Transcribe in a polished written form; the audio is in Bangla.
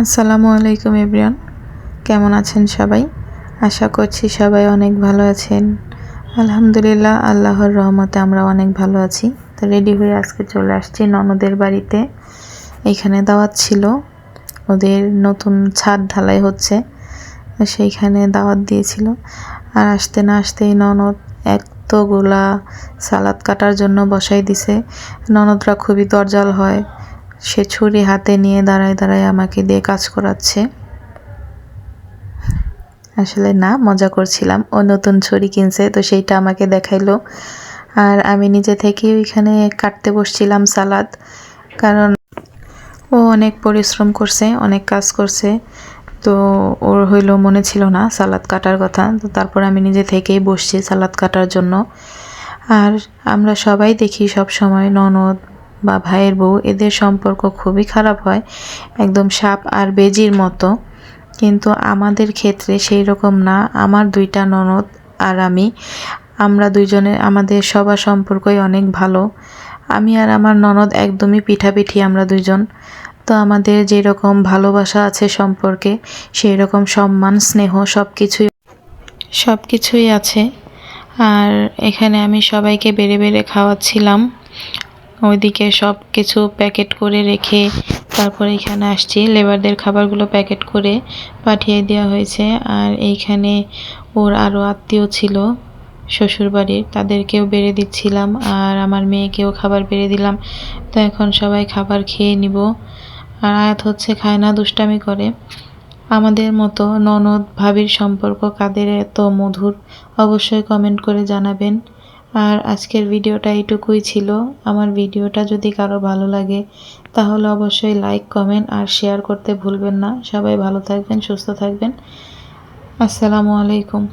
আসসালামু আলাইকুম এভরিওয়ান, কেমন আছেন সবাই? আশা করছি সবাই অনেক ভালো আছেন। আলহামদুলিল্লাহ, আল্লাহর রহমতে আমরা অনেক ভালো আছি। তো রেডি হয়ে আজকে চলে আসছি ননদের বাড়িতে। এইখানে দাওয়াত ছিল, ওদের নতুন ছাদ ঢালাই হচ্ছে, সেইখানে দাওয়াত দিয়েছিল। আর আসতে না আসতেই ননদ এতগুলা সালাদ কাটার জন্য বসাই দিছে। ননদরা খুবই দরজাল হয়, সে ছুরি হাতে নিয়ে দাঁড়ায় দাঁড়ায় আমাকে দিয়ে কাজ করাচ্ছে। আসলে না, মজা করছিলাম। ও নতুন ছুরি কিনছে, তো সেইটা আমাকে দেখাইলো। আর আমি নিজে থেকেই ওইখানে কাটতে বসছিলাম সালাদ, কারণ ও অনেক পরিশ্রম করছে, অনেক কাজ করছে। তো ওর হইলো মনে ছিল না সালাদ কাটার কথা, তো তারপর আমি নিজে থেকেই বসছি সালাদ কাটার জন্য। আর আমরা সবাই দেখি সব সময় ননদ বা ভাইয়ের বউ এদের সম্পর্ক খুবই খারাপ হয়, একদম সাপ আর বেজির মতো। কিন্তু আমাদের ক্ষেত্রে সেই রকম না। আমার দুইটা ননদ আর আমরা দুইজনে আমাদের সবার সম্পর্কই অনেক ভালো। আমি আর আমার ননদ একদমই পিঠাপিঠি আমরা দুইজন। তো আমাদের যেরকম ভালোবাসা আছে সম্পর্কে, সেই রকম সম্মান স্নেহ সব কিছুই আছে। আর এখানে আমি সবাইকে বেড়ে বেড়ে খাওয়াচ্ছিলাম। ওইদিকে সব কিছু প্যাকেট করে রেখে তারপর এখানে আসছি। লেবারদের খাবারগুলো প্যাকেট করে পাঠিয়ে দেওয়া হয়েছে। আর এইখানে ওর আরও আত্মীয় ছিল শ্বশুরবাড়ির, তাদেরকেও বেড়ে দিচ্ছিলাম, আর আমার মেয়েকেও খাবার বেড়ে দিলাম। তো এখন সবাই খাবার খেয়ে নিব। আর আয়াত হচ্ছে খায় না, দুষ্টামি করে। আমাদের মতো ননদ ভাবির সম্পর্ক কাদের এত মধুর, অবশ্যই কমেন্ট করে জানাবেন। আর আজকের ভিডিওটা এইটুকুই ছিল। আমার ভিডিওটা যদি কারো ভালো লাগে তাহলে অবশ্যই লাইক, কমেন্ট আর শেয়ার করতে ভুলবেন না। সবাই ভালো থাকবেন, সুস্থ থাকবেন। আসসালামু আলাইকুম।